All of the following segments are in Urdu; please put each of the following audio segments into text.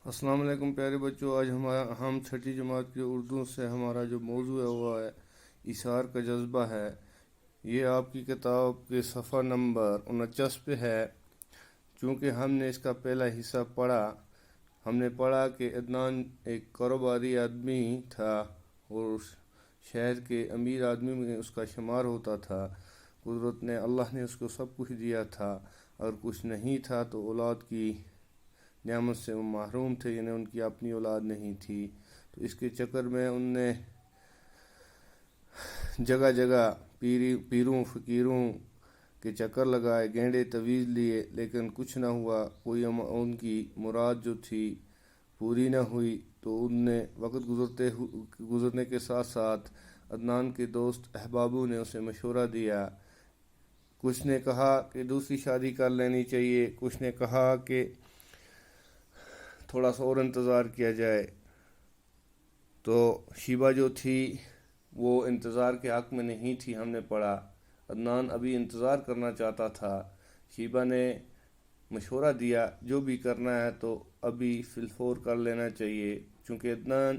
السلام علیکم پیارے بچوں، آج ہم چھٹی جماعت کی اردو سے ہمارا جو موضوع ہے وہ ہے ایثار کا جذبہ ہے۔ یہ آپ کی کتاب کے صفحہ نمبر 49 پہ ہے۔ چونکہ ہم نے اس کا پہلا حصہ پڑھا، ہم نے پڑھا کہ عدنان ایک کاروباری آدمی تھا اور شہر کے امیر آدمی میں اس کا شمار ہوتا تھا۔ قدرت نے اللہ نے اس کو سب کچھ دیا تھا، اگر کچھ نہیں تھا تو اولاد کی نعمت سے وہ محروم تھے، یعنی ان کی اپنی اولاد نہیں تھی۔ تو اس کے چکر میں ان نے جگہ جگہ پیروں فقیروں کے چکر لگائے، گینڈے تویز لیے، لیکن کچھ نہ ہوا، کوئی ان کی مراد جو تھی پوری نہ ہوئی۔ تو ان نے وقت گزرنے کے ساتھ ساتھ عدنان کے دوست احبابوں نے اسے مشورہ دیا۔ کچھ نے کہا کہ دوسری شادی کر لینی چاہیے، کچھ نے کہا کہ تھوڑا سا اور انتظار کیا جائے۔ تو شیبہ جو تھی وہ انتظار کے حق میں نہیں تھی، ہم نے پڑھا۔ عدنان ابھی انتظار کرنا چاہتا تھا۔ شیبہ نے مشورہ دیا جو بھی کرنا ہے تو ابھی فی الفور کر لینا چاہیے، چونکہ عدنان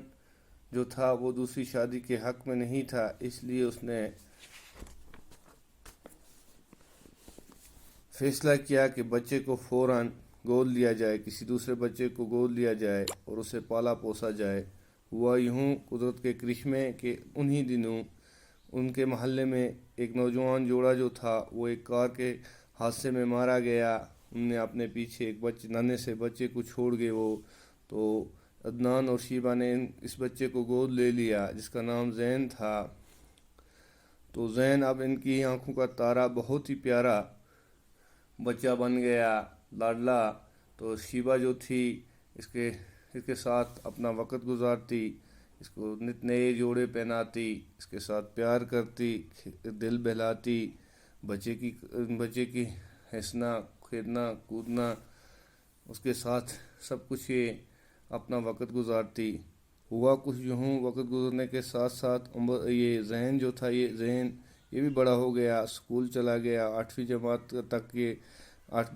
جو تھا وہ دوسری شادی کے حق میں نہیں تھا، اس لیے اس نے فیصلہ کیا کہ بچے کو فوراً گود لیا جائے، کسی دوسرے بچے کو گود لیا جائے اور اسے پالا پوسا جائے۔ ہوا یوں قدرت کے کرشمے کہ انہی دنوں ان کے محلے میں ایک نوجوان جوڑا جو تھا وہ ایک کار کے حادثے میں مارا گیا۔ ان نے اپنے پیچھے ایک ننھے سے بچے کو چھوڑ گئے وہ، تو عدنان اور شیبہ نے اس بچے کو گود لے لیا جس کا نام زین تھا۔ تو زین اب ان کی آنکھوں کا تارا، بہت ہی پیارا بچہ بن گیا، لاڈلا۔ تو شیبہ جو تھی اس کے ساتھ اپنا وقت گزارتی، اس کو نت نئے جوڑے پہناتی، اس کے ساتھ پیار کرتی، دل بہلاتی، بچے کی ہنسنا کھیلنا کودنا، اس کے ساتھ سب کچھ یہ اپنا وقت گزارتی۔ ہوا کچھ یوں، وقت گزرنے کے ساتھ ساتھ یہ ذہن جو تھا، یہ بھی بڑا ہو گیا، اسکول چلا گیا 8ویں جماعت تک۔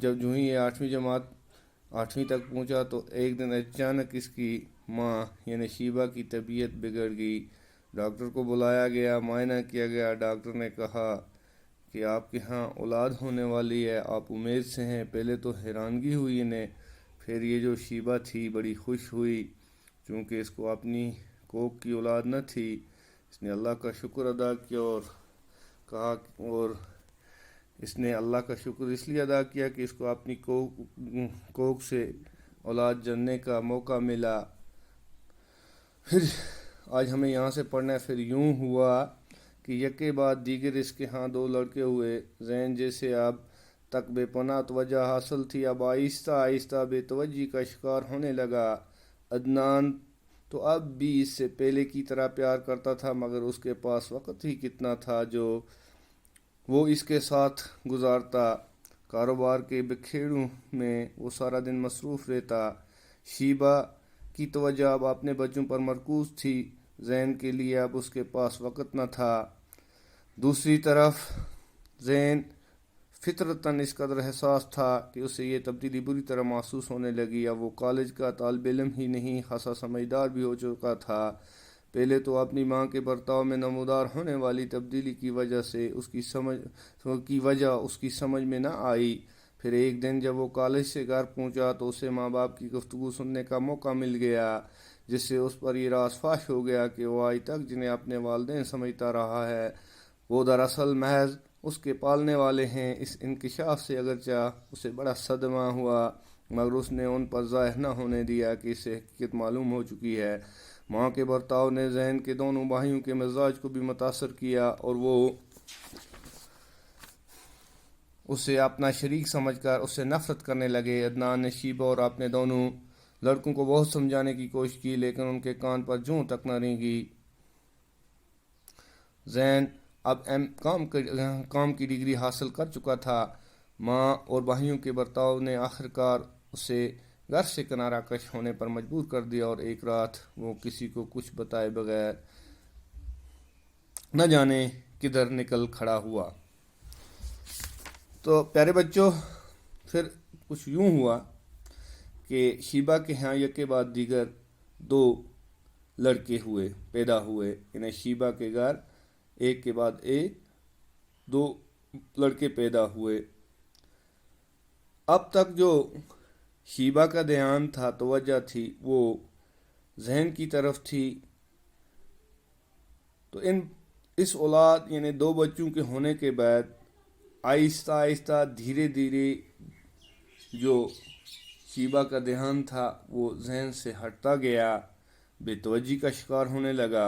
جب جو ہی یہ 8ویں تک پہنچا تو ایک دن اچانک اس کی ماں یعنی شیبہ کی طبیعت بگڑ گئی۔ ڈاکٹر کو بلایا گیا، معائنہ کیا گیا۔ ڈاکٹر نے کہا کہ آپ کے ہاں اولاد ہونے والی ہے، آپ امید سے ہیں۔ پہلے تو حیرانگی ہوئی انہیں، پھر یہ جو شیبہ تھی بڑی خوش ہوئی، چونکہ اس کو اپنی کوکھ کی اولاد نہ تھی۔ اس نے اللہ کا شکر ادا کیا اور اس نے اللہ کا شکر اس لیے ادا کیا کہ اس کو اپنی کوکھ سے اولاد جننے کا موقع ملا۔ پھر آج ہمیں یہاں سے پڑھنا ہے۔ پھر یوں ہوا کہ یکے بعد دیگر اس کے ہاں 2 لڑکے ہوئے۔ زین جیسے اب تک بے پناہ توجہ حاصل تھی، اب آہستہ آہستہ بے توجہی کا شکار ہونے لگا۔ عدنان تو اب بھی اس سے پہلے کی طرح پیار کرتا تھا، مگر اس کے پاس وقت ہی کتنا تھا جو وہ اس کے ساتھ گزارتا۔ کاروبار کے بکھیڑوں میں وہ سارا دن مصروف رہتا۔ شیبہ کی توجہ اب اپنے بچوں پر مرکوز تھی، زین کے لیے اب اس کے پاس وقت نہ تھا۔ دوسری طرف زین فطرتاً اس قدر حساس تھا کہ اسے یہ تبدیلی بری طرح محسوس ہونے لگی۔ اب وہ کالج کا طالب علم ہی نہیں، خاصا سمجھدار بھی ہو چکا تھا۔ پہلے تو اپنی ماں کے برتاؤ میں نمودار ہونے والی تبدیلی کی وجہ اس کی سمجھ میں نہ آئی۔ پھر ایک دن جب وہ کالج سے گھر پہنچا تو اسے ماں باپ کی گفتگو سننے کا موقع مل گیا، جس سے اس پر یہ راز فاش ہو گیا کہ وہ آج تک جنہیں اپنے والدین سمجھتا رہا ہے وہ دراصل محض اس کے پالنے والے ہیں۔ اس انکشاف سے اگرچہ اسے بڑا صدمہ ہوا، مگر اس نے ان پر ظاہر نہ ہونے دیا کہ اسے حقیقت معلوم ہو چکی ہے۔ ماں کے برتاؤ نے ذہن کے دونوں بھائیوں کے مزاج کو بھی متاثر کیا اور وہ اسے اپنا شریک سمجھ کر اس سے نفرت کرنے لگے۔ عدنان نے شیبہ اور اپنے دونوں لڑکوں کو بہت سمجھانے کی کوشش کی، لیکن ان کے کان پر جوں تک نہ رینگی۔ زین اب کام کی ڈگری حاصل کر چکا تھا۔ ماں اور بھائیوں کے برتاؤ نے آخرکار اسے گھر سے کنارہ کش ہونے پر مجبور کر دیا اور ایک رات وہ کسی کو کچھ بتائے بغیر نہ جانے کدھر نکل کھڑا ہوا۔ تو پیارے بچوں، پھر کچھ یوں ہوا کہ شیبہ کے ہاں یک کے بعد دیگر 2 لڑکے پیدا ہوئے، یعنی شیبہ کے گھر ایک کے بعد ایک 2 لڑکے پیدا ہوئے۔ اب تک جو شیبہ کا دھیان تھا، توجہ تھی، وہ ذہن کی طرف تھی۔ تو اس اولاد یعنی 2 بچوں کے ہونے کے بعد آہستہ آہستہ دھیرے دھیرے جو شیبہ کا دھیان تھا وہ ذہن سے ہٹتا گیا، بے توجہی کا شکار ہونے لگا۔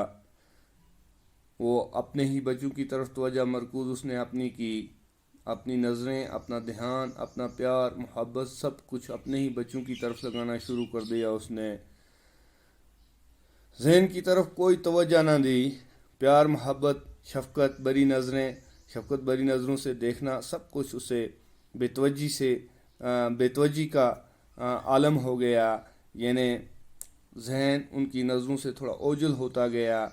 وہ اپنے ہی بچوں کی طرف توجہ مرکوز اس نے اپنی کی، اپنی نظریں، اپنا دھیان، اپنا پیار، محبت، سب کچھ اپنے ہی بچوں کی طرف لگانا شروع کر دیا۔ اس نے ذہن کی طرف کوئی توجہ نہ دی۔ پیار، محبت، شفقت بری نظروں سے دیکھنا، سب کچھ اسے بے توجہی کا عالم ہو گیا، یعنی ذہن ان کی نظروں سے تھوڑا اوجھل ہوتا گیا۔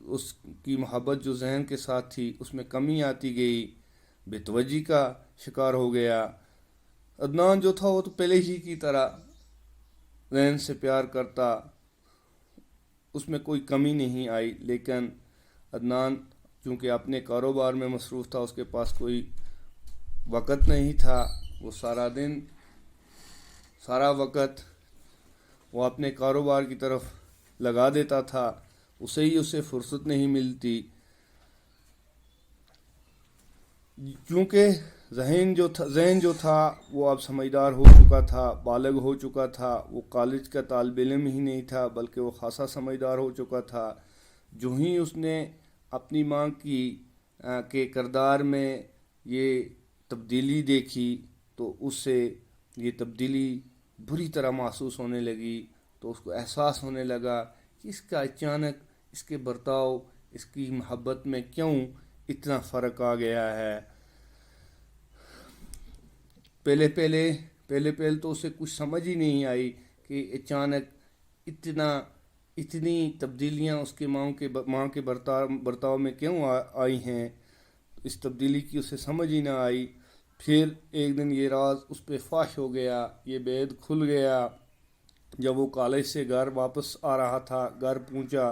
اس کی محبت جو ذہن کے ساتھ تھی اس میں کمی آتی گئی، بے توجہی کا شکار ہو گیا۔ عدنان جو تھا وہ تو پہلے ہی کی طرح ذہن سے پیار کرتا، اس میں کوئی کمی نہیں آئی، لیکن عدنان چونکہ اپنے کاروبار میں مصروف تھا، اس کے پاس کوئی وقت نہیں تھا۔ وہ سارا وقت وہ اپنے کاروبار کی طرف لگا دیتا تھا، اسے فرصت نہیں ملتی، کیونکہ ذہن جو تھا وہ اب سمجھدار ہو چکا تھا، بالغ ہو چکا تھا۔ وہ کالج کا طالب علم ہی نہیں تھا بلکہ وہ خاصا سمجھدار ہو چکا تھا۔ جو ہی اس نے اپنی ماں کے کردار میں یہ تبدیلی دیکھی تو اس سے یہ تبدیلی بری طرح محسوس ہونے لگی۔ تو اس کو احساس ہونے لگا کہ اس کا اچانک اس کے برتاؤ، اس کی محبت میں کیوں اتنا فرق آ گیا ہے۔ پہلے تو اسے کچھ سمجھ ہی نہیں آئی کہ اچانک اتنی تبدیلیاں اس کے ماں کے برتاؤ میں کیوں آئی ہیں۔ اس تبدیلی کی اسے سمجھ ہی نہ آئی۔ پھر ایک دن یہ راز اس پہ فاش ہو گیا، یہ بید کھل گیا۔ جب وہ کالج سے گھر واپس آ رہا تھا، گھر پہنچا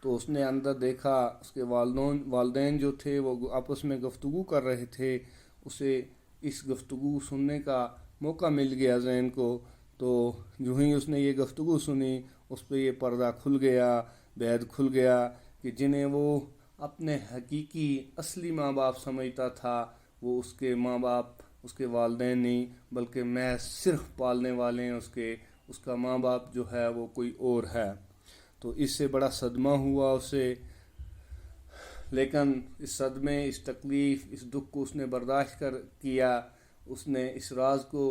تو اس نے اندر دیکھا اس کے والدین جو تھے وہ آپس میں گفتگو کر رہے تھے۔ اسے اس گفتگو سننے کا موقع مل گیا ذہن کو، تو جو ہی اس نے یہ گفتگو سنی اس پہ یہ پردہ کھل گیا، بید کھل گیا کہ جنہیں وہ اپنے حقیقی اصلی ماں باپ سمجھتا تھا، وہ اس کے ماں باپ، اس کے والدین نہیں بلکہ محض صرف پالنے والے ہیں اس کا ماں باپ جو ہے وہ کوئی اور ہے۔ تو اس سے بڑا صدمہ ہوا اسے، لیکن اس صدمے، اس تکلیف، اس دکھ کو اس نے برداشت کیا۔ اس نے اس راز کو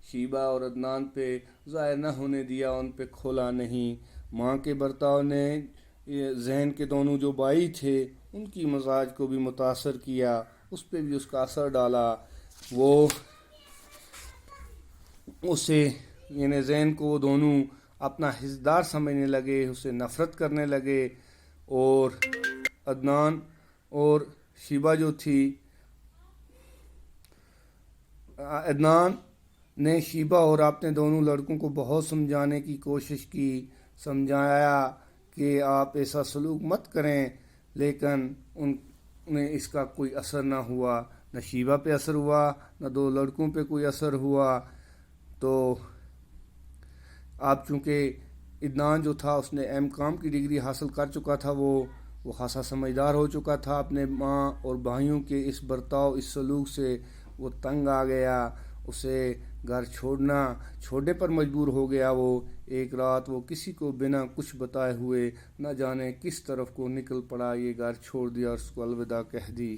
شیبہ اور عدنان پہ ظاہر نہ ہونے دیا، ان پہ کھولا نہیں۔ ماں کے برتاؤ نے ذہن کے دونوں جو بھائی تھے ان کی مزاج کو بھی متاثر کیا، اس پہ بھی اس کا اثر ڈالا۔ وہ اسے یعنی ذہن کو وہ دونوں اپنا حصدار سمجھنے لگے، اسے نفرت کرنے لگے، اور عدنان اور شیبہ جو تھی، عدنان نے شیبہ اور اپنے دونوں لڑکوں کو بہت سمجھانے کی کوشش کی، سمجھایا کہ آپ ایسا سلوک مت کریں، لیکن انہیں اس کا کوئی اثر نہ ہوا، نہ شیبہ پہ اثر ہوا، نہ 2 لڑکوں پہ کوئی اثر ہوا۔ تو اب چونکہ عدنان جو تھا اس نے M.Com کی ڈگری حاصل کر چکا تھا، وہ خاصا سمجھدار ہو چکا تھا، اپنے ماں اور بھائیوں کے اس برتاؤ، اس سلوک سے وہ تنگ آ گیا، اسے گھر چھوڑنے پر مجبور ہو گیا۔ وہ ایک رات وہ کسی کو بنا کچھ بتائے ہوئے نہ جانے کس طرف کو نکل پڑا، یہ گھر چھوڑ دیا اور اس کو الوداع کہہ دی۔